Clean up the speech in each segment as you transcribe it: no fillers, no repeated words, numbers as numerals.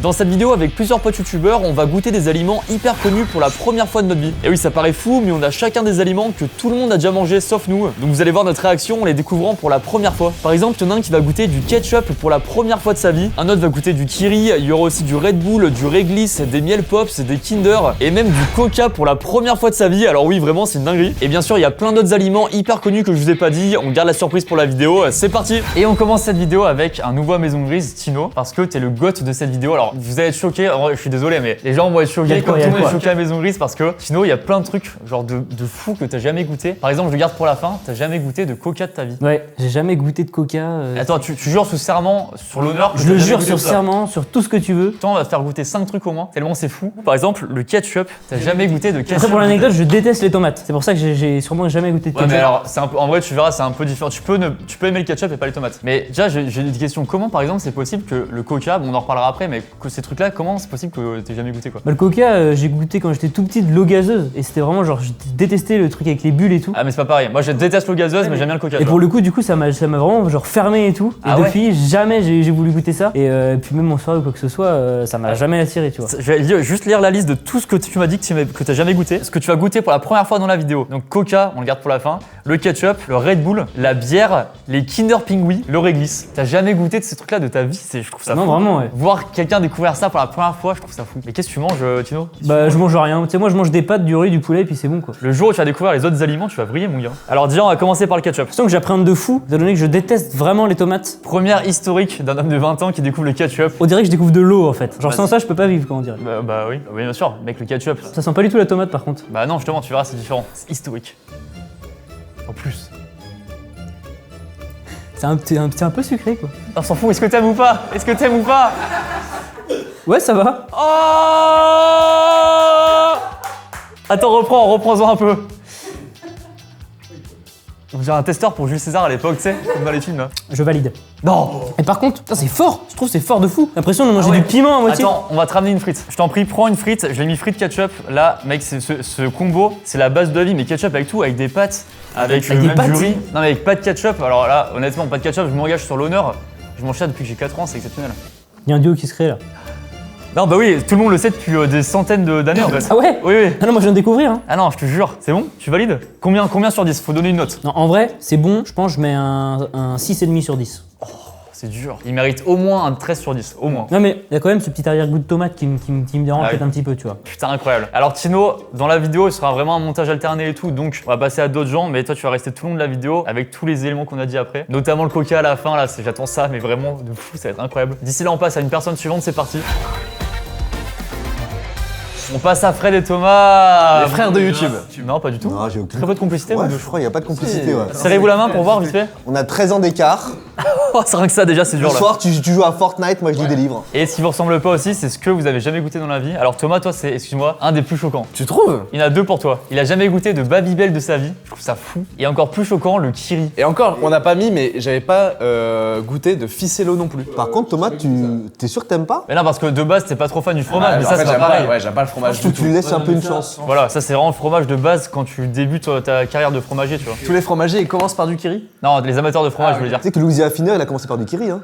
Dans cette vidéo avec plusieurs potes youtubeurs, on va goûter des aliments hyper connus pour la première fois de notre vie. Et oui, ça paraît fou, mais on a chacun des aliments que tout le monde a déjà mangé sauf nous. Donc vous allez voir notre réaction en les découvrant pour la première fois. Par exemple, il y en a un qui va goûter du ketchup pour la première fois de sa vie, un autre va goûter du Kiri, il y aura aussi du Red Bull, du Réglisse, des Miel Pops, des Kinder et même du Coca pour la première fois de sa vie. Alors oui, vraiment, c'est une dinguerie. Et bien sûr, il y a plein d'autres aliments hyper connus que je vous ai pas dit. On garde la surprise pour la vidéo. C'est parti. Et on commence cette vidéo avec un nouveau à Maison Grise, Tino, parce que t'es le goth de cette vidéo. Alors vous allez être choqués, en vrai, je suis désolé, mais les gens vont être choqués comme tout le monde est choqué à Maison Grise parce que Tino, il y a plein de trucs genre de fou que t'as jamais goûté. Par exemple, je garde pour la fin, t'as jamais goûté de Coca de ta vie. Ouais, j'ai jamais goûté de Coca. Attends, tu jures sous serment, sur l'honneur. Je le jure sur serment, sur tout ce que tu veux. Toi, on va te faire goûter 5 trucs au moins, tellement c'est fou. Par exemple, le ketchup, t'as jamais goûté de ketchup. Après, pour l'anecdote, je déteste les tomates. C'est pour ça que j'ai sûrement jamais goûté de Ouais, ketchup. mais alors, c'est un peu, en vrai, tu verras, c'est un peu différent. Tu peux aimer le ketchup et pas les tomates. Mais déjà, j'ai une question. Comment, par exemple, c'est possible que le Coca, bon, on en reparlera après, mais que ces trucs-là, comment c'est possible que t'aies jamais goûté quoi? Bah, le Coca, j'ai goûté quand j'étais tout petit de l'eau gazeuse. Et c'était vraiment genre, j'ai détesté le truc avec les bulles et tout. Ah, mais c'est pas pareil. Moi, je déteste l'eau gazeuse, mais j'aime bien le Coca. Et pour le coup, du coup, ça m'a vraiment genre fermé et tout. Ah et ouais depuis, jamais j'ai voulu goûter ça. Et puis même en soirée ou quoi que ce soit, ça m'a jamais attiré, tu vois. Je vais juste lire la liste de tout ce que tu m'as dit que t'as jamais goûté. Ce que tu vas goûter pour la première fois dans la vidéo. Donc Coca, on le garde pour la fin. Le ketchup, le Red Bull, la bière, les Kinder Pingui, le Réglisse. T'as jamais goûté de ces trucs-là de ta vie, je trouve ça fou. Non, vraiment, ouais. Voir quelqu'un découvrir ça pour la première fois, je trouve ça fou. Mais qu'est-ce que tu manges, Tino? Bah, je mange rien. Tu sais, moi, je mange des pâtes, du riz, du poulet, et puis c'est bon, quoi. Le jour où tu vas découvrir les autres aliments, tu vas briller, mon gars. Alors déjà, on va commencer par le ketchup. Je sens que j'appréhende de fou, étant donné que je déteste vraiment les tomates. Première historique d'un homme de 20 ans qui découvre le ketchup. On dirait que je découvre de l'eau, en fait. Genre, sans ça, je peux pas vivre, quoi, on dirait. Bah oui, bien sûr, mec, le ketchup. Ça sent pas du tout la tomate, par contre. Bah non, justement, tu verras, c'est différent. C'est historique. En plus. C'est un peu sucré, quoi. On s'en fout, est-ce que t'aimes ou pas? Est-ce que t'aimes ou pas? Ouais, ça va. Oh! Attends, reprends-en un peu. On dirait un testeur pour Jules César à l'époque, tu sais, comme dans les films là. Je valide. Non! Et par contre, putain, c'est fort. Je trouve que c'est fort de fou. J'ai l'impression de manger du piment à moitié. Attends, on va te ramener une frite. Je t'en prie, prends une frite. Je l'ai mis frite ketchup. Là, mec, ce combo, c'est la base de la vie. Mais ketchup avec tout, avec des pâtes, avec des même pâtes du riz. Non, mais avec pas de ketchup. Alors là, honnêtement, pas de ketchup, je m'engage sur l'honneur. Je mange ça depuis que j'ai 4 ans, c'est exceptionnel. Il y a un duo qui se crée là. Non, bah oui, tout le monde le sait depuis des centaines d'années en fait. Ah ouais? Oui, oui. Ah non, moi je viens de découvrir. Hein. Ah non, je te jure, c'est bon? Tu valides? Combien sur 10? Faut donner une note. Non, en vrai, c'est bon. Je pense que je mets un 6,5 sur 10. C'est dur. Il mérite au moins un 13 sur 10, au moins. Non, mais il y a quand même ce petit arrière-goût de tomate qui me dérange peut-être un petit peu, tu vois. Putain, incroyable. Alors Tino, dans la vidéo, il sera vraiment un montage alterné et tout, donc on va passer à d'autres gens, mais toi tu vas rester tout le long de la vidéo avec tous les éléments qu'on a dit après, notamment le Coca à la fin, là, j'attends ça, mais vraiment de fou, ça va être incroyable. D'ici là, on passe à une personne suivante, c'est parti. On passe à Fred et Thomas. Les frères de YouTube. Non, pas du tout. Non, j'ai aucune. Très peu de complicité, Ouais, vous deux. je crois qu'il n'y a pas de complicité. Ouais. Serrez-vous la main pour voir vite fait. On a 13 ans d'écart. Oh, c'est rien que ça déjà, c'est Le dur là. soir, tu joues à Fortnite, moi je lis des livres. Et ce qui vous ressemble pas aussi, c'est ce que vous avez jamais goûté dans la vie. Alors Thomas, toi, c'est, excuse-moi, un des plus choquants. Tu trouves? Il y en a deux pour toi. Il a jamais goûté de Babybel de sa vie. Je trouve ça fou. Et encore plus choquant, le Kiri. Et encore, on n'a pas mis, mais j'avais pas goûté de ficello non plus. Par contre, Thomas, t'es sûr que t'aimes pas? Mais non, parce que de base, t'es pas trop fan du fromage, mais en ça, fait, c'est pas j'aime pareil. pas, j'aime pas le fromage Faut du que tu tout. lui laisses un peu une chance. Voilà, ça, c'est vraiment le fromage de base quand tu débutes ta carrière de fromager, tu vois. Tous les fromagers, ils commencent par du kiri. Non, les amateurs de fromage, je voulais dire. Tu sais que Louis Affineur, il a commencé par du Kiri. Hein.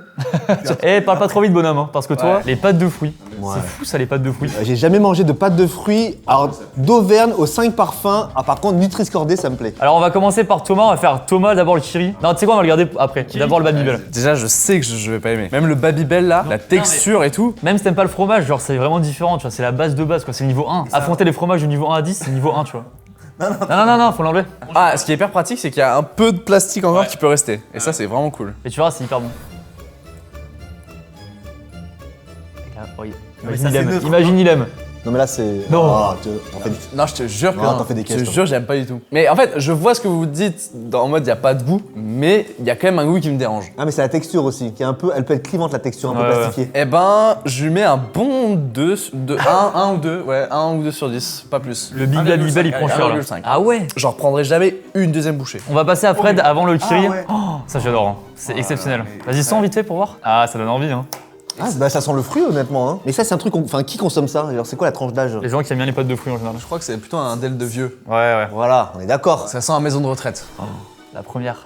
Eh, parle pas trop vite, bonhomme, hein, parce que toi, Ouais. les pâtes de fruits. Ouais. C'est fou, ça, les pâtes de fruits. J'ai jamais mangé de pâtes de fruits. Alors, d'Auvergne aux 5 parfums. Ah, par contre, Nutri-Score ça me plaît. Alors, on va commencer par Thomas, on va faire Thomas, d'abord le Kiri. Non, tu sais quoi, on va le garder après. D'abord le Babybel. Déjà, je sais que je vais pas aimer. Même le Babybel là, la texture et tout. Même si t'aimes pas le fromage, genre, c'est vraiment différent, tu vois, c'est la base de base, quoi. C'est le niveau 1. Affronter les fromages du niveau 1 à 10, c'est niveau 1, tu vois. Non, faut l'enlever. Ah, ce qui est hyper pratique, c'est qu'il y a un peu de plastique encore qui peut rester. Et ça, c'est vraiment cool. Et tu verras, c'est hyper bon. Oui. Imagine, il aime. Non, mais là, c'est. Non. Ah, t'en fais... Non, je te jure que Non, non. t'en fais des Je caisses, te toi. jure, j'aime pas du tout. Mais en fait, je vois ce que vous dites en mode il y a pas de goût, mais il y a quand même un goût qui me dérange. Ah, mais c'est la texture aussi, qui est un peu. Elle peut être clivante, la texture, un peu Ouais, plastifiée. Eh ben, je lui mets un bon 2, 1 ou 2, ouais, 1 ou 2 sur 10, pas plus. Le Big Babybel, il prend cher là. 1,5. Ah ouais. J'en reprendrai jamais une deuxième bouchée. On va passer à Fred avant le Kiri. Ah ouais. Oh, ça j'adore, hein. C'est exceptionnel. Vas-y, sens vite fait pour voir. Ah, ça donne envie, hein. Ah, bah ça sent le fruit, honnêtement. Hein. Mais ça, c'est un truc. Enfin, qui consomme ça? Alors, c'est quoi la tranche d'âge? Les gens qui aiment bien les pâtes de fruits en général. Je crois que c'est plutôt un del de vieux. Ouais. Voilà, on est d'accord. Ça sent la maison de retraite. La première.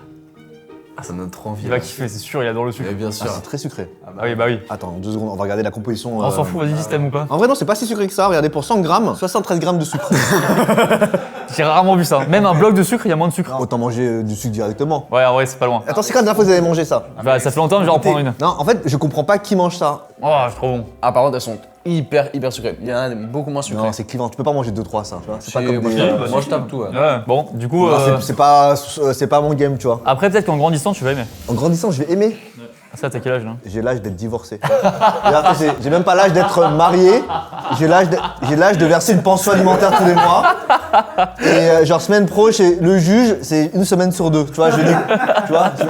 Ah, ça me donne trop envie. Il va kiffer, c'est sûr, il adore le sucre. bien Ah, c'est très sucré. Ah oui, bah oui. Attends, 2 secondes, on va regarder la composition. On s'en fout, vas-y, dis si t'aimes ou pas. En vrai, non, c'est pas si sucré que ça. Regardez, pour 100 grammes, 73 grammes de sucre. J'ai rarement vu ça. Même un bloc de sucre, il y a moins de sucre. Autant manger du sucre directement. Ouais, en vrai, c'est pas loin. Attends, c'est quand la dernière fois que vous avez mangé ça? Bah, ça fait longtemps, mais je vais en prendre une. Non, en fait, je comprends pas qui mange ça. Oh, c'est trop bon. Ah, par contre, elles sont hyper sucrées. Il y en a beaucoup moins sucrées. Non, c'est clivant. Tu peux pas manger 2-3 ça. Tu vois. C'est pas comme moi, des. moi, je tape tout. Ouais. Ouais, bon, du coup. Non, c'est pas mon game, tu vois. Après, peut-être qu'en grandissant, tu vas aimer. En grandissant, je vais aimer. Ça, t'as quel âge là? J'ai l'âge d'être divorcé. J'ai même pas l'âge d'être marié. J'ai l'âge de verser une pension alimentaire tous les mois. Et genre semaine pro chez le juge, c'est 1 semaine sur 2. Tu vois,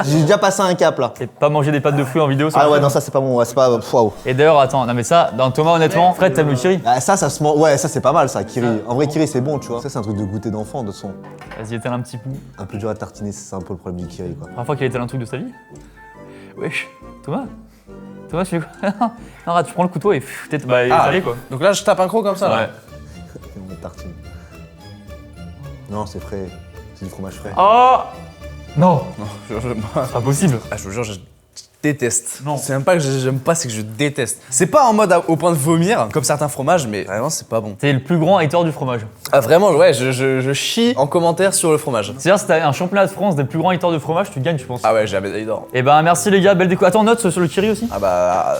j'ai déjà passé un cap là. Et pas manger des pâtes de fruits en vidéo, Ah ouais, non, ça c'est pas bon. Ouais, c'est pas. Waouh. Et d'ailleurs, attends, non mais ça, dans Thomas, honnêtement, Fred, t'aimes le kiri? Ah, ça se mange. Ouais, ça c'est pas mal ça, Kiri. En vrai, Kiri c'est bon, tu vois. Ça c'est un truc de goûter d'enfant de son. Vas-y, étale un petit coup. Un peu dur à tartiner, c'est un peu le problème du Kiri quoi. Première fois qu'il étale un truc de sa vie? Wesh, Thomas? Thomas, tu fais quoi? Non, arrête, tu prends le couteau et peut-être bah, étaler quoi. Donc là, je tape un croc comme ça. Là. Ouais. On tartine. Non, c'est frais. C'est du fromage frais. Oh! Non, Non, c'est pas possible. Ah, je vous jure, je déteste. Non. C'est même pas que j'aime pas, c'est que je déteste. C'est pas en mode au point de vomir, comme certains fromages, mais vraiment, c'est pas bon. T'es le plus grand hater du fromage. Ah, vraiment, ouais, je chie en commentaire sur le fromage. C'est-à-dire, si t'as un championnat de France des plus grands haters de fromage, tu gagnes, je pense. Ah ouais, j'ai la médaille d'or. Et ben merci les gars, belle déco. Attends, note sur le kiri aussi? Ah bah.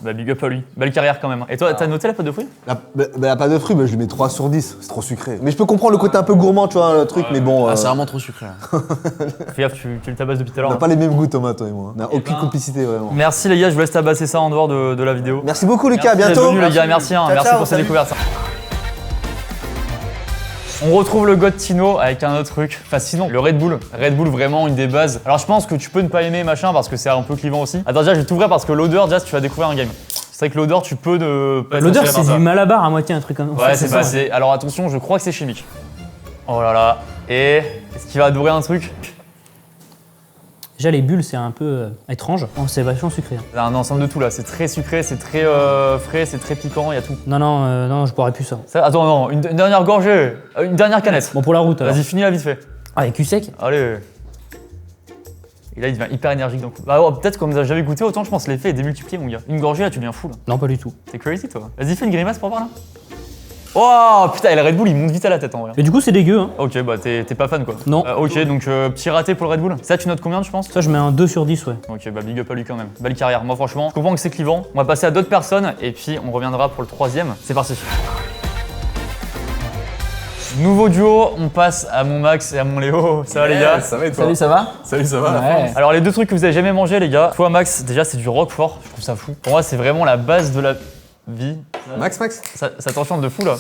Bah big up à lui. Belle carrière quand même. Et toi, t'as noté la pâte de fruits? La pâte de fruits, je lui mets 3 sur 10. C'est trop sucré. Mais je peux comprendre le côté un peu gourmand, tu vois, le truc, mais bon. Ah, c'est vraiment trop sucré. Là. Fais gaffe, tu le tabasses depuis tout à On l'heure. n'a pas les mêmes goûts, Thomas, toi et moi. On n'a aucune ben- complicité, vraiment. Merci les gars, je vous laisse tabasser ça en dehors de la vidéo. Merci beaucoup, Lucas. À Merci d'être bientôt. venus, les gars, merci, hein, Ciao, merci ciao, pour ces salut. découvertes. On retrouve le God Tino avec un autre truc. Enfin, sinon, le Red Bull. Red Bull, vraiment une des bases. Alors, je pense que tu peux ne pas aimer machin parce que c'est un peu clivant aussi. Attends, déjà, je vais t'ouvrir parce que l'odeur, déjà, si tu vas découvrir un game. C'est vrai que l'odeur, tu peux ne pas être L'odeur, attiré c'est par du ça. malabar à moitié, un truc comme ça. Ouais, c'est passé. Alors, attention, je crois que c'est chimique. Oh là là. Et est-ce qu'il va adorer un truc? Déjà, les bulles, c'est un peu étrange. Oh, c'est vachement sucré. Hein. Il y a un ensemble de tout là. C'est très sucré, c'est très frais, c'est très piquant, il y a tout. Non, je boirais plus ça. Attends, non, une dernière gorgée. Une dernière canette. Bon, pour la route, alors. Vas-y, finis la vite fait. Ah, avec cul sec. Allez. Et là, il devient hyper énergique d'un coup. Bah, ouais, peut-être comme t'as jamais goûté, autant je pense l'effet est démultiplié, mon gars. Une gorgée, là, tu deviens fou, là. Non, pas du tout. T'es crazy, toi. Vas-y, fais une grimace pour voir, là. Oh, putain, et le Red Bull, il monte vite à la tête, en vrai. Mais du coup, c'est dégueu. Hein. Ok, bah, t'es pas fan, quoi. Non. Ok, donc, petit raté pour le Red Bull. Ça, tu notes combien, tu penses? Ça, je mets un 2 sur 10, ouais. Ok, bah, big up à lui quand même. Belle carrière. Moi, franchement, je comprends que c'est clivant. On va passer à d'autres personnes, et puis on reviendra pour le troisième. C'est parti. Nouveau duo, on passe à mon Max et à mon Léo. Ça va les gars? Ça va et toi? Salut, ça va? Salut, ça va? Ouais. Alors les deux trucs que vous avez jamais mangé les gars, toi Max, déjà c'est du roquefort, je trouve ça fou. Pour moi c'est vraiment la base de la vie. Max Ça t'enchante de fou là.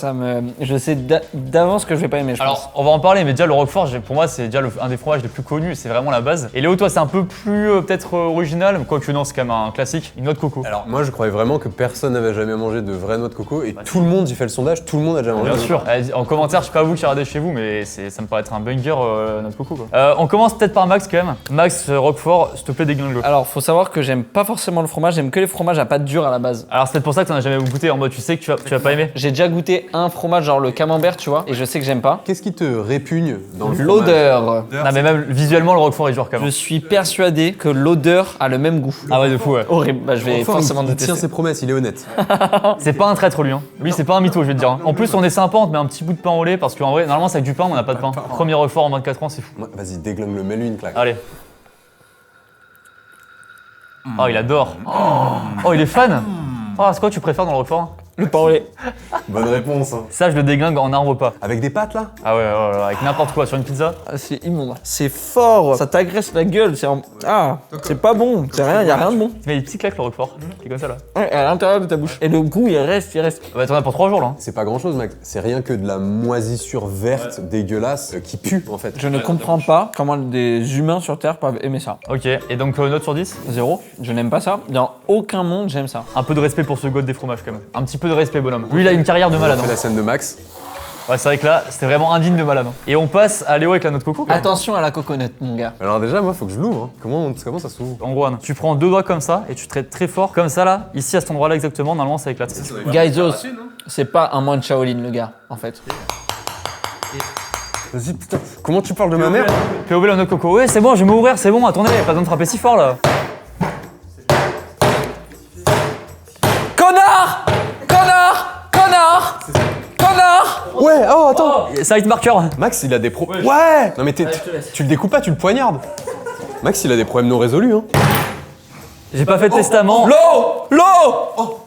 Je sais d'avance que je vais pas aimer, je pense. Alors on va en parler, mais déjà le roquefort, pour moi c'est déjà un des fromages les plus connus, c'est vraiment la base. Et Léo, toi c'est un peu plus peut-être original, quoique non c'est quand même un classique, une noix de coco. Alors moi je croyais vraiment que personne n'avait jamais mangé de vraie noix de coco et tout le monde, j'ai fait le sondage, tout le monde a déjà mangé. Bien sûr. En commentaire, je sais pas vous qui regardez chez vous, mais ça me paraît être un banger noix de coco quoi. On commence peut-être par Max quand même. Max roquefort, s'il te plaît déglingue-le. Alors, faut savoir que j'aime pas forcément le fromage, j'aime que les fromages à pâte dure à la base. Alors c'est peut-être pour ça que t'en as jamais goûté en mode tu sais que tu vas pas aimer. J'ai déjà goûté un fromage, genre le camembert, tu vois, et je sais que j'aime pas. Qu'est-ce qui te répugne dans le fromage? L'odeur. Non mais même visuellement le roquefort est genre quand Je même. suis persuadé que l'odeur a le même goût. Ah ouais de fou ouais. Horrible, bah je vais Enfin, forcément il tient détester. ses promesses, il est honnête. C'est pas un traître lui, hein. Lui c'est pas un mytho je vais te dire. Hein. En plus on est sympa, on te met un petit bout de pain au lait parce qu'en vrai normalement c'est avec du pain mais on n'a pas de pain. Premier roquefort en 24 ans c'est fou. Ouais, vas-y, déglingue-le, mets-lui une claque. Allez. Oh il adore. Oh il est fan. Oh c'est quoi que tu préfères dans le roquefort? Le pain au lait. Bonne réponse. Hein. Ça je le déglingue en un repas. Avec des pâtes là? Ah ouais, avec n'importe quoi sur une pizza. Ah, c'est immonde. C'est fort, ça t'agresse la gueule, c'est pas bon, c'est rien, y a rien de bon. Tu mets des petits claques le roquefort. C'est comme ça là. Ouais, à l'intérieur de ta bouche. Et le goût, il reste. Bah t'en as pour 3 jours là. Hein. C'est pas grand chose, Max. C'est rien que de la moisissure verte dégueulasse qui pue en fait. Je ne comprends pas comment des humains sur Terre peuvent aimer ça. Ok, et donc note sur 10. 0, je n'aime pas ça. Dans aucun monde, j'aime ça. Un peu de respect pour ce god des fromages quand même. Un petit peu de respect bonhomme. Lui il a une carrière de malade. On fait Hein. la scène de Max. Ouais c'est vrai que là c'était vraiment indigne de malade. Hein. Et on passe à Léo avec la noix de coco. quand même. Attention à la coconut, mon gars. Alors déjà, moi, faut que je l'ouvre. Hein. Comment ça s'ouvre? En gros, Anne, tu prends 2 doigts comme ça et tu traites très fort, comme ça là, ici à cet endroit-là exactement, normalement ça éclate. Gaizos, c'est pas un moine Shaolin, le gars, en fait. Vas-y, putain. Comment tu parles de ma mère? POV la noix de coco, ouais c'est bon, je vais m'ouvrir, c'est bon, attendez, pas besoin de frapper si fort là. Ouais, oh attends. Side marker. Max, il a des Ouais. Non mais tu le découpes pas, tu le poignardes. Max, il a des problèmes non résolus, hein. J'ai pas fait de testament. L'eau.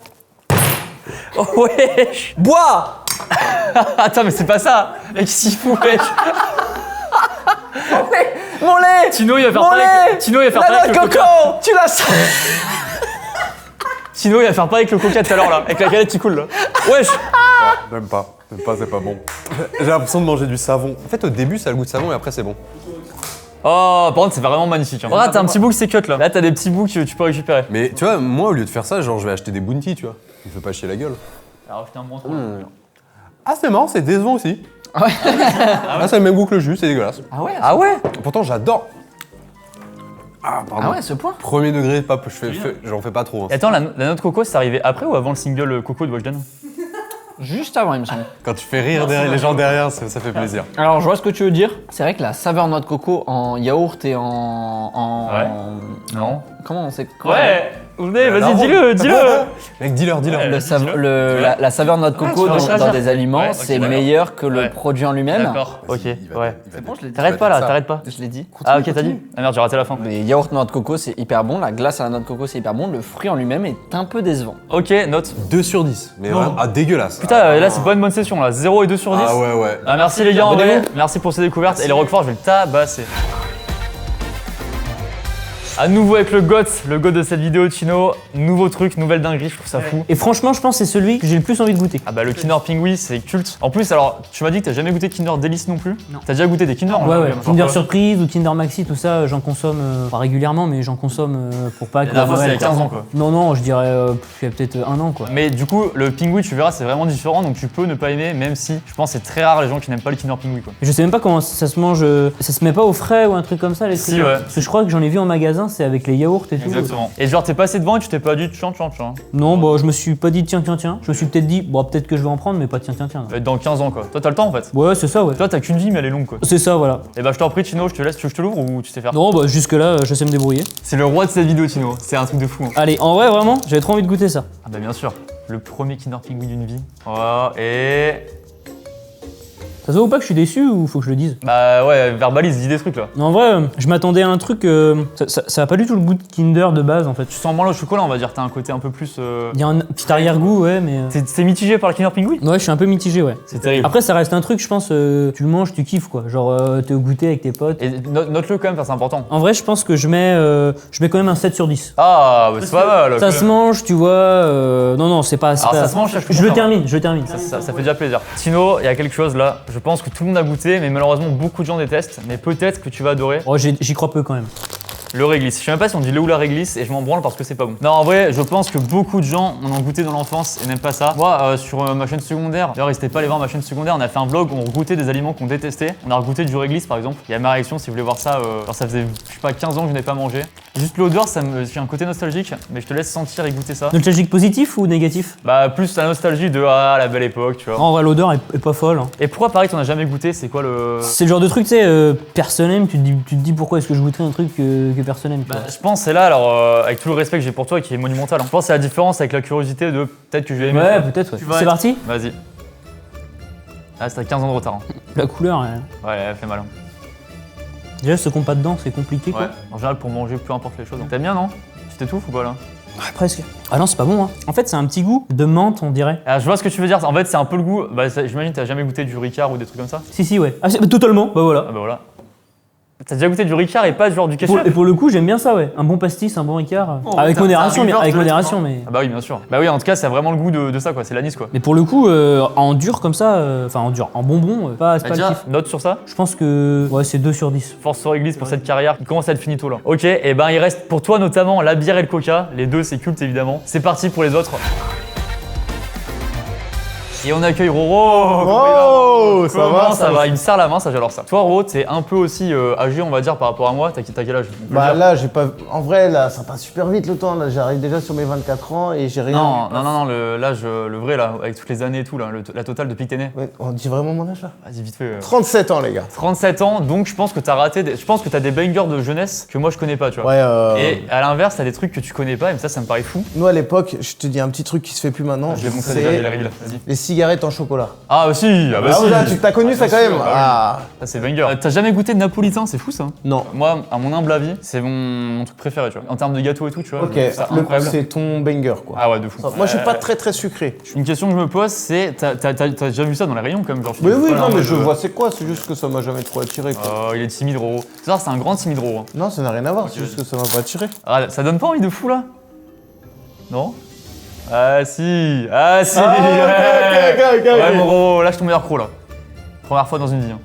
Oh wesh. Bois. Attends, mais c'est pas ça. Mec, s'il fout, wesh. Mon lait. Tino, il va faire Mon pareil. lait. Tino, il va faire La pareil noix de avec le coco. coca. Tu la sens. Tino, il va faire pareil avec le coca tout à l'heure là, avec la galette qui coule là. Wesh. Même pas, c'est pas bon. J'ai l'impression de manger du savon. En fait, au début, ça a le goût de savon et après, c'est bon. Oh, par contre, c'est vraiment magnifique. Hein. Regarde, t'as un petit bout que c'est cut là. Là, t'as des petits bouts que tu peux récupérer. Mais tu vois, moi, au lieu de faire ça, genre, je vais acheter des bounty, tu vois. Il me fait pas chier la gueule. Alors, je t'ai un bon Ah, c'est marrant, c'est décevant aussi. Ah ouais. Ah, ça a le même goût que le jus, c'est dégueulasse. Ah ouais. Pourtant, j'adore. Ah, pardon. Ah ouais, ce point. Premier degré, pas, j'en fais pas trop. Hein. Et attends, la noix de coco, c'est arrivé après ou avant le single coco de Weshden? Juste avant, il me semble. Quand tu fais rire les gens derrière, ça fait plaisir. Alors, je vois ce que tu veux dire. C'est vrai que la saveur noix de coco en yaourt et Ouais. Non. Comment on sait Ouais. Venez, vas-y, alors, dis-le. Mec, dis-leur. La saveur noix de coco tu vas dans choisir. des aliments, Ouais, ok, c'est d'accord. meilleur que le Ouais. produit en lui-même. D'accord. Ok. Ouais. C'est bon, je l'ai dit. T'arrêtes pas là, t'arrêtes pas. Je l'ai dit. Ah ok, t'as dit. Ah merde, j'ai raté la fin. Les yaourts noix de coco, c'est hyper bon. La glace à la noix de coco, c'est hyper bon. Le fruit en lui-même est un peu décevant. Ok, note. 2 sur 10. Mais vraiment, dégueulasse. Putain, là, c'est pas une bonne session là. 0 et 2 sur 10. Ah ouais. Ah, merci les gars, en vrai. Abonnez-vous. Merci pour ces découvertes. Et les roquefort, je vais le tabasser. À nouveau avec le GOAT de cette vidéo, Chino. Nouveau truc, nouvelle dinguerie, je trouve ça fou. Et franchement, je pense que c'est celui que j'ai le plus envie de goûter. Ah bah le Kinder Pingui, c'est culte. En plus, alors, tu m'as dit que t'as jamais goûté Kinder Délice non plus? Non. T'as déjà goûté des Kinder? Ouais. Genre Kinder quoi? Surprise ou Kinder Maxi, tout ça, j'en consomme pas régulièrement, mais j'en consomme pour pas que. La dernière fois, c'est il y a 15 ans quoi. Non, je dirais il y a peut-être 1 an quoi. Mais du coup, le Pingui, tu verras, c'est vraiment différent, donc tu peux ne pas aimer, même si je pense que c'est très rare les gens qui n'aiment pas le Kinder Pingui quoi. Je sais même pas comment ça se mange. Ça se met pas au frais ou un truc comme ça les Si, trucs. ouais. Parce que je crois que j'en ai vu en magasin, c'est avec les yaourts et tout. Exactement. Et genre, t'es passé devant et tu t'es pas dit tiens. Non, bah je me suis pas dit tiens. Je me suis peut-être dit bon peut-être que je vais en prendre, mais pas tiens. Ça va être dans 15 ans quoi. Toi, t'as le temps en fait. Ouais, c'est ça, ouais. Toi, t'as qu'une vie, mais elle est longue quoi. C'est ça, voilà. Et bah, je t'en prie, Tino, je te laisse, tu veux que je te l'ouvre ou tu sais faire? Non, bah jusque là, je sais me débrouiller. C'est le roi de cette vidéo, Tino. C'est un truc de fou. Hein. Allez, en vrai, vraiment, j'avais trop envie de goûter ça. Ah bah bien sûr, le premier Kinder Pingui d'une vie. Voilà, et... Ça se voit ou pas que je suis déçu ou faut que je le dise? Bah ouais, verbalise, dis des trucs là. Non, en vrai, je m'attendais à un truc. Ça a pas du tout le goût de Kinder de base en fait. Tu sens moins le chocolat, on va dire, t'as un côté un peu plus... Il y a un petit arrière-goût, ouais, mais. C'est mitigé par le Kinder Pingui? Ouais, je suis un peu mitigé, ouais. C'est terrible. Après, ça reste un truc, je pense, tu le manges, tu kiffes quoi. Genre, t'es au goûter avec tes potes. Et note-le quand même, parce que c'est important. En vrai, je pense que je mets quand même un 7 sur 10. Ah, bah c'est pas mal. Ça se mange, tu vois. Non, c'est pas. Alors ça se mange, ça, je Je le confirme. termine. Ça fait déjà plaisir. Tino, il y a quelque chose là, je pense que tout le monde a goûté, mais malheureusement beaucoup de gens détestent, mais peut-être que tu vas adorer. Oh, j'y crois peu quand même. Le réglisse. Je sais même pas si on dit le ou la réglisse et je m'en branle parce que c'est pas bon. Non, en vrai, je pense que beaucoup de gens en ont goûté dans l'enfance et n'aiment pas ça. Moi, sur ma chaîne secondaire, d'ailleurs, n'hésitez pas à aller voir ma chaîne secondaire, on a fait un vlog où on goûtait des aliments qu'on détestait. On a goûté du réglisse par exemple. Il y a ma réaction si vous voulez voir ça. Genre, ça faisait, je sais pas, 15 ans que je n'ai pas mangé. Juste l'odeur, j'ai un côté nostalgique, mais je te laisse sentir et goûter ça. Nostalgique positif ou négatif? Bah, plus la nostalgie de la belle époque, tu vois. En vrai, l'odeur est pas folle. Hein. Et pourquoi pareil, t'en as jamais goûté? C'est quoi le. C'est le genre de truc, tu sais, personne aime, tu te dis pourquoi est-ce que je goûterais un truc que personne aime. tu vois. Je pense c'est là, alors avec tout le respect que j'ai pour toi qui est monumental. Je pense que c'est la différence avec la curiosité de peut-être que je vais aimer. Ouais, peut-être, ouais. C'est parti? Vas-y. Ah, c'est à 15 ans de retard. Hein. La couleur, Ouais, elle fait mal. Hein. déjà, ceux qui ont pas dedans, c'est compliqué quoi. Ouais. En général, pour manger, peu importe les choses. T'aimes bien, non? Tu t'étouffes ou pas là? Ouais, presque. Ah non, c'est pas bon, hein. En fait, c'est un petit goût de menthe, on dirait. Ah, je vois ce que tu veux dire. En fait, c'est un peu le goût. Bah, j'imagine que t'as jamais goûté du Ricard ou des trucs comme ça? Si, ouais. Ah, totalement, bah voilà. Ah, bah voilà. T'as déjà goûté du Ricard et pas genre du ketchup? Et pour le coup, j'aime bien ça, ouais. Un bon pastis, un bon Ricard. Avec modération, mais. Ah, bah oui, bien sûr. Bah oui, en tout cas, ça a vraiment le goût de ça, quoi. C'est l'anis, quoi. Mais pour le coup, en dur comme ça, enfin en dur, en bonbon, c'est pas le Déjà, kiff. note sur ça. Je pense que ouais, c'est 2 sur 10. Force sur église pour cette carrière qui commence à être finito là. Ok, et ben il reste pour toi notamment la bière et le coca. Les deux, c'est culte évidemment. C'est parti pour les autres. Et on accueille Roro. Oh, ça Comment va, ça va? Il me serre la main, ça j'adore ça. Toi Roro, t'es un peu aussi âgé on va dire par rapport à moi. T'as quel âge? On peut Bah le dire. là, j'ai pas. En vrai, là, ça passe super vite le temps. Là, j'arrive déjà sur mes 24 ans et j'ai rien. Non, l'âge, le vrai là, avec toutes les années et tout là, la totale depuis que t'es né. Ouais, on dit vraiment mon âge là. Vas-y vite fait. 37 ans, les gars. 37 ans, donc je pense que t'as raté. Je pense que t'as des bangers de jeunesse que moi je connais pas, tu vois. Ouais, Et à l'inverse, t'as des trucs que tu connais pas, et ça me paraît fou. nous à l'époque, je te dis un petit truc qui se fait plus maintenant. Je vais montrer déjà, j'ai la règle. Vas-y. Les cigarette en chocolat. Ah aussi, ah bah Ah si. ouais, là, tu t'as connu ça quand même. Ah. Ça c'est banger. T'as jamais goûté de napolitain, c'est fou ça. Non. Moi, à mon humble avis, c'est mon truc préféré, tu vois. En termes de gâteau et tout, tu vois. Ok, je trouve ça incroyable. c'est ton banger quoi. Ah ouais, de fou. Moi je suis pas très sucré. Une question que je me pose, c'est t'as déjà vu ça dans les rayons quand même, genre. Oui, oui, Voilà, non, mais mode, je vois c'est quoi, c'est juste que ça m'a jamais trop attiré quoi. Oh, il est timide, Roro. C'est un grand timide, Roro. Non, ça n'a rien à voir, c'est juste que ça m'a pas attiré. Ah, ça donne pas envie de fou là? Non? Ah si, ah si. ok, Ouais, mon Roro, lâche ton meilleur croc là. Première fois dans une vie. Hein.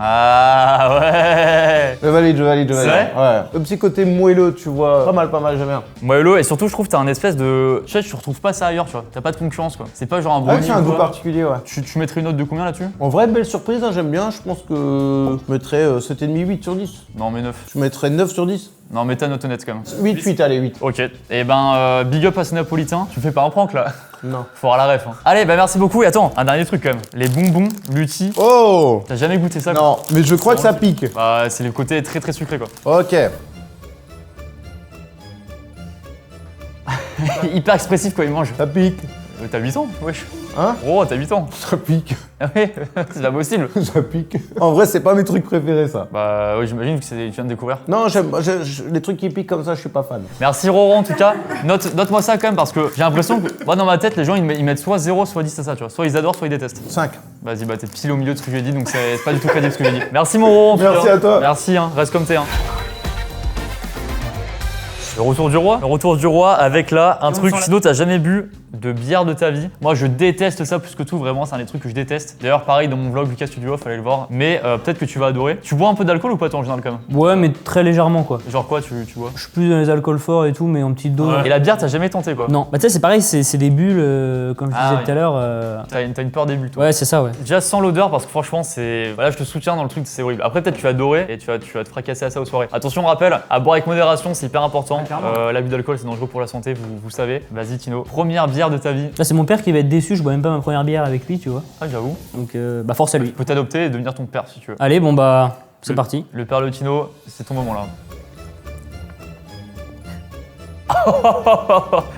Ah ouais. Je valide. C'est vrai Ouais. Le petit côté moelleux, tu vois. Pas mal, j'aime bien. Moello, et surtout je trouve que t'as un espèce de... Tu sais, tu retrouves pas ça ailleurs, tu vois. T'as pas de concurrence quoi. C'est pas genre un Ouais, brownie c'est un ou goût quoi. particulier, ouais. Tu mettrais une note de combien là-dessus? En vrai, belle surprise, hein, j'aime bien. Je pense que je mettrais 7,5, 8 sur 10. Non mais 9. Je mettrais 9 sur 10. Non mais ta note honnête quand même. 8, allez, 8. Ok, et ben big up à ce napolitain. Tu me fais pas un prank là? Non. Faut avoir la ref. Hein. Allez, bah merci beaucoup. Et attends, un dernier truc quand même. Les bonbons Lutti. Oh T'as jamais goûté ça? Non, mais je crois que ça pique. Bah c'est le côté très très sucré quoi. Ok. Hyper expressif quand il mange. Ça pique. T'as 8 ans? Wesh. Hein? Oh, t'as 8 ans. Ça pique. Ah ouais, c'est pas possible. Ça pique. En vrai, c'est pas mes trucs préférés, ça. Bah oui, j'imagine que tu viens de découvrir. Non, les trucs qui piquent comme ça, je suis pas fan. Merci Roro en tout cas. Note-moi ça quand même parce que j'ai l'impression que moi dans ma tête les gens ils mettent soit 0 soit 10 à ça tu vois. Soit ils adorent soit ils détestent. 5. Vas-y bah t'es pile au milieu de ce que j'ai dit donc c'est pas du tout crédible ce que j'ai dit. Merci mon Roro en tout Merci cas. à toi. Merci hein, reste comme t'es hein. Le retour du roi. Le retour du roi avec là un truc. Sinon t'as jamais bu de bière de ta vie. Moi je déteste ça plus que tout, vraiment c'est un des trucs que je déteste. D'ailleurs pareil dans mon vlog Lucas Studio, fallait le voir. Mais peut-être que tu vas adorer. Tu bois un peu d'alcool ou pas toi en général quand même? Ouais, mais très légèrement quoi. Genre quoi tu bois? Je suis plus dans les alcools forts et tout, mais en petite dose. Et la bière t'as jamais tenté quoi? Non, bah tu sais, c'est pareil, c'est des bulles, comme je Ah disais ouais. tout à l'heure. T'as une peur des bulles toi? Ouais, c'est ça, ouais. Déjà sans l'odeur parce que franchement c'est... Voilà je te soutiens dans le truc, c'est horrible. Après peut-être tu vas adorer et tu vas te fracasser à ça aux soirées. Attention rappel, à boire avec modération c'est hyper important. L'abus d'alcool c'est dangereux pour la santé, vous savez. Vas-y Tino, première bière de ta vie. Là, c'est mon père qui va être déçu, je bois même pas ma première bière avec lui, tu vois. Ah j'avoue. Donc, bah, force à lui. Je peux t'adopter et devenir ton père si tu veux. Allez, bon, bah, c'est parti. Le père de Tino, c'est ton moment là.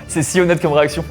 C'est si honnête comme réaction.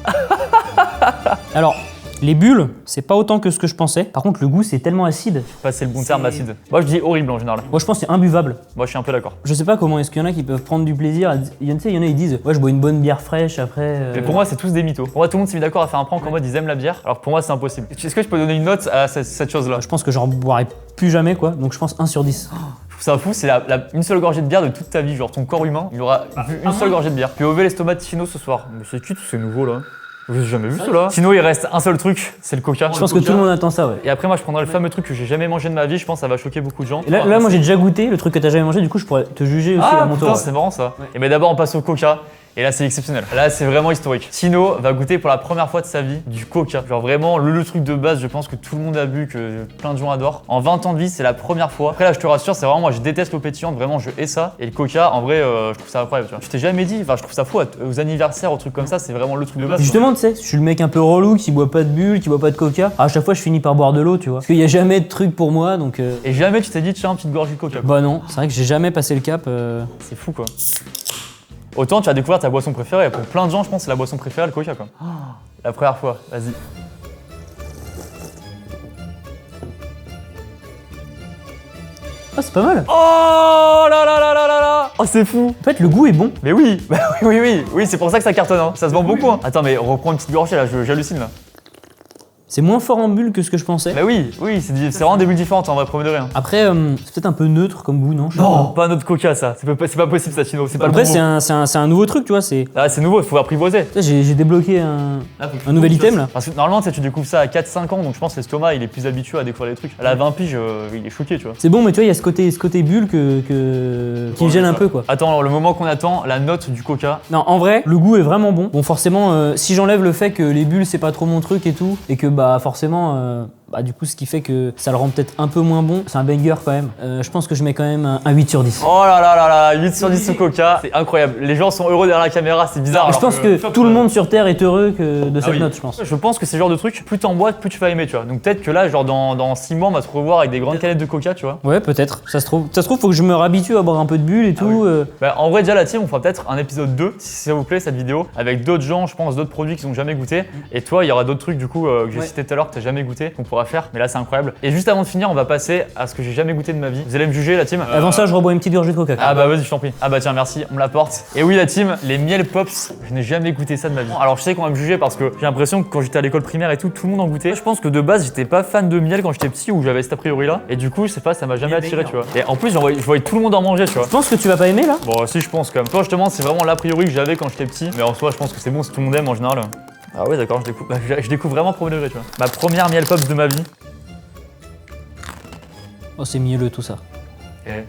Alors, les bulles, c'est pas autant que ce que je pensais. Par contre, le goût, c'est tellement acide. Passer le bon terme acide. Moi je dis horrible en général. Moi, je pense que c'est imbuvable. Moi je suis un peu d'accord. Je sais pas comment est-ce qu'il y en a qui peuvent prendre du plaisir. Il y en a, ils disent, ouais, je bois une bonne bière fraîche après. Mais pour moi c'est tous des mythos. Pour moi tout le monde s'est mis d'accord à faire un prank en mode ils aiment la bière. Alors pour moi c'est impossible. Est-ce que je peux donner une note à cette chose là? Je pense que j'en boirai plus jamais, quoi. Donc, je pense 1 sur 10. Je trouve ça fou, c'est une seule gorgée de bière de toute ta vie. Genre ton corps humain, il aura vu une seule gorgée de bière. Puis ouvrir l'estomac de Tino ce soir. Mais c'est qui tous ces nouveaux là? J'ai jamais vu cela. Tino il reste un seul truc, c'est le coca. Je pense que tout le monde attend ça, ouais. Et après moi je prendrai le fameux truc que j'ai jamais mangé de ma vie, je pense que ça va choquer beaucoup de gens. Et là, moi, j'ai déjà goûté le truc que t'as jamais mangé, du coup, je pourrais te juger aussi à Ah mon putain tour. c'est marrant ça. Et ben d'abord on passe au coca. Et là c'est exceptionnel. Là c'est vraiment historique. Tino va goûter pour la première fois de sa vie du coca. Genre vraiment le truc de base, je pense que tout le monde a bu, que plein de gens adorent. En 20 ans de vie c'est la première fois. Après là je te rassure, c'est vraiment moi je déteste l'eau pétillante, vraiment je hais ça. Et le coca en vrai je trouve ça incroyable. Tu vois. Je t'ai jamais dit, enfin je trouve ça fou aux anniversaires, aux trucs comme ça, c'est vraiment le truc de base. Justement, tu sais, je suis le mec un peu relou qui boit pas de bulles, qui boit pas de coca. À chaque fois, je finis par boire de l'eau, tu vois. Parce qu'il y a jamais de truc pour moi, donc. Et jamais tu t'es dit tiens une petite gorgée de coca. Bah non, c'est vrai que j'ai jamais passé le cap. C'est fou quoi. Autant tu as découvert ta boisson préférée, pour plein de gens je pense que c'est la boisson préférée le coca quoi. La première fois, vas-y. Ah, c'est pas mal. Oh là là là là là là. Oh c'est fou. En fait, le goût est bon. Mais oui, bah oui, c'est pour ça que ça cartonne, hein. Ça se vend beaucoup. Hein. Attends, mais reprends une petite gorgée là, j'hallucine là. C'est moins fort en bulle que ce que je pensais. Bah oui, c'est vraiment des bulles différentes en vrai, premier degré. Hein. Après, c'est peut-être un peu neutre comme goût, non? Non, pas notre coca ça, c'est pas possible ça, Tino, c'est pas Après, le bon c'est un nouveau truc, tu vois. C'est. Ah, c'est nouveau, il faut apprivoiser. Tu sais, j'ai débloqué un nouvel item là. Parce que normalement, tu sais, tu découvres ça à 4-5 ans, donc je pense que l'estomac il est plus habitué à découvrir les trucs. À la 20 piges, il est choqué, tu vois. C'est bon, mais tu vois, il y a ce côté bulle qui me gêne un peu, quoi. Attends, alors, le moment qu'on attend, la note du coca. Non, en vrai, le goût est vraiment bon. Bon, forcément, si j'enlève le fait que les bulles c'est pas trop mon truc et tout, et que bah forcément, Bah du coup ce qui fait que ça le rend peut-être un peu moins bon. C'est un banger quand même. Je pense que je mets quand même un 8 sur 10. Oh là là là là, 8 sur 10 au Coca, c'est incroyable. Les gens sont heureux derrière la caméra, c'est bizarre. Je pense que tout le monde sur Terre est heureux de cette oui. note, je pense. Je pense que c'est le genre de truc, plus t'en bois, plus tu vas aimer, tu vois. Donc peut-être que là, genre dans 6 mois, on va se revoir avec des grandes canettes de Coca, tu vois. Ouais, peut-être. Ça se trouve, faut que je me réhabitue à boire un peu de bulles et tout. Bah, en vrai, déjà la team, on fera peut-être un épisode 2, si ça vous plaît, cette vidéo, avec d'autres gens, je pense, d'autres produits qu'ils n'ont jamais goûté. Et toi, il y aura d'autres trucs, du coup, que j'ai cité tout à l'heure, que t'as jamais goûté, qu'on pourra faire. Mais là, c'est incroyable. Et juste avant de finir, on va passer à ce que j'ai jamais goûté de ma vie. Vous allez me juger, la team. Avant ça, je rebois une petite gorgée de Coca. Ah bah vas-y, je t'en prie. Ah bah tiens, merci, on me l'apporte. Et oui, la team, les miel pops, je n'ai jamais goûté ça de ma vie. Alors je sais qu'on va me juger parce que j'ai l'impression que quand j'étais à l'école primaire et tout le monde en goûtait. Je pense que de base, j'étais pas fan de miel quand j'étais petit ou j'avais cet a priori là. Et du coup, je sais pas, ça m'a jamais attiré, tu vois. Et en plus, je voyais tout le monde en manger, tu vois. Je pense que tu vas pas aimer là. Bon, si, je pense quand même. Toi, justement, c'est vraiment l'a priori que j'avais quand j'étais petit. Mais en soi, je pense que c'est bon si tout le monde aime en général. Ah ouais, d'accord, je découvre vraiment premier degré, tu vois. Ma première miel pops de ma vie. Oh, c'est mielleux tout ça. Et...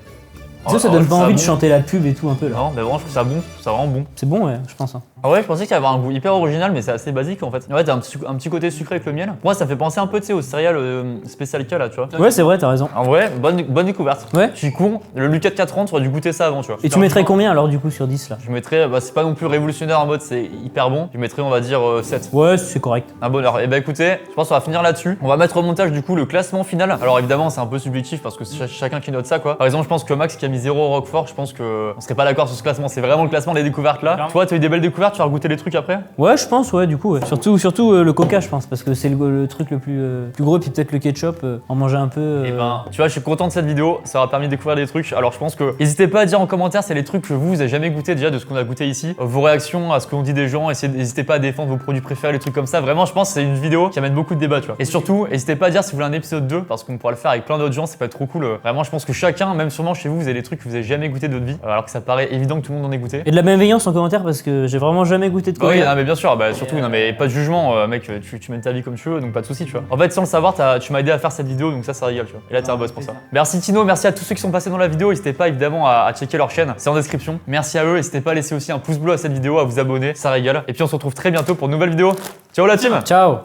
Tu sais, ça donne pas ça envie de bon. chanter la pub et tout un peu là. Non, mais vraiment, je trouve ça bon. C'est vraiment bon. C'est bon, ouais, je pense. Hein. Ah ouais, je pensais qu'il y avait un goût hyper original, mais c'est assez basique en fait. En fait, t'as un petit côté sucré avec le miel. Moi, ça fait penser un peu, tu sais, aux céréales spécial K là, tu vois. Ouais, c'est vrai, t'as raison. En vrai, bonne découverte. Ouais. Je suis con, le Lucas de 4 ans, tu aurais dû goûter ça avant, tu vois. Et tu mettrais combien alors du coup sur 10 là? Je mettrais, bah, c'est pas non plus révolutionnaire en mode c'est hyper bon. Je mettrais, on va dire, 7. Ouais, c'est correct. Un bonheur. Et bah écoutez, je pense qu'on va finir là-dessus. On va mettre au montage du coup le classement final. Alors évidemment, c'est un peu subjectif parce que c'est chacun qui note ça quoi. Par exemple, je pense que Max qui a mis 0 au Roquefort, je pense que on serait pas d'accord sur ce classement. C'est vraiment le classement des découvertes là. Toi, t'as eu des belles découvertes, tu vas goûter les trucs après? Ouais, je pense, ouais, du coup, ouais. Surtout le Coca, je pense, parce que c'est le truc le plus gros, puis peut-être le ketchup, en manger un peu. Et ben, tu vois, je suis content de cette vidéo, ça aura permis de découvrir des trucs. Alors je pense que n'hésitez pas à dire en commentaire c'est les trucs que vous avez jamais goûté déjà de ce qu'on a goûté ici, vos réactions à ce qu'on dit des gens, n'hésitez pas à défendre vos produits préférés, les trucs comme ça. Vraiment, je pense que c'est une vidéo qui amène beaucoup de débats, tu vois. Et surtout, n'hésitez pas à dire si vous voulez un épisode 2 parce qu'on pourra le faire avec plein d'autres gens, c'est pas trop cool. Vraiment, je pense que chacun, même sûrement chez vous, vous avez des trucs que vous avez jamais goûté de votre vie, alors que ça paraît évident que tout le monde en ait goûté. Et de la bienveillance en commentaire parce que j'ai vraiment jamais goûté de Coca. Oui, non, mais bien sûr, bah, surtout, non, mais pas de jugement, mec, tu mènes ta vie comme tu veux, donc pas de soucis, tu vois. En fait, sans le savoir, tu m'as aidé à faire cette vidéo, donc ça régale, tu vois. Et là, t'es un boss pour ça. Merci Tino, merci à tous ceux qui sont passés dans la vidéo. N'hésitez pas évidemment à checker leur chaîne, c'est en description. Merci à eux, n'hésitez pas à laisser aussi un pouce bleu à cette vidéo, à vous abonner, ça régale. Et puis on se retrouve très bientôt pour une nouvelle vidéo. Ciao la team! Ciao!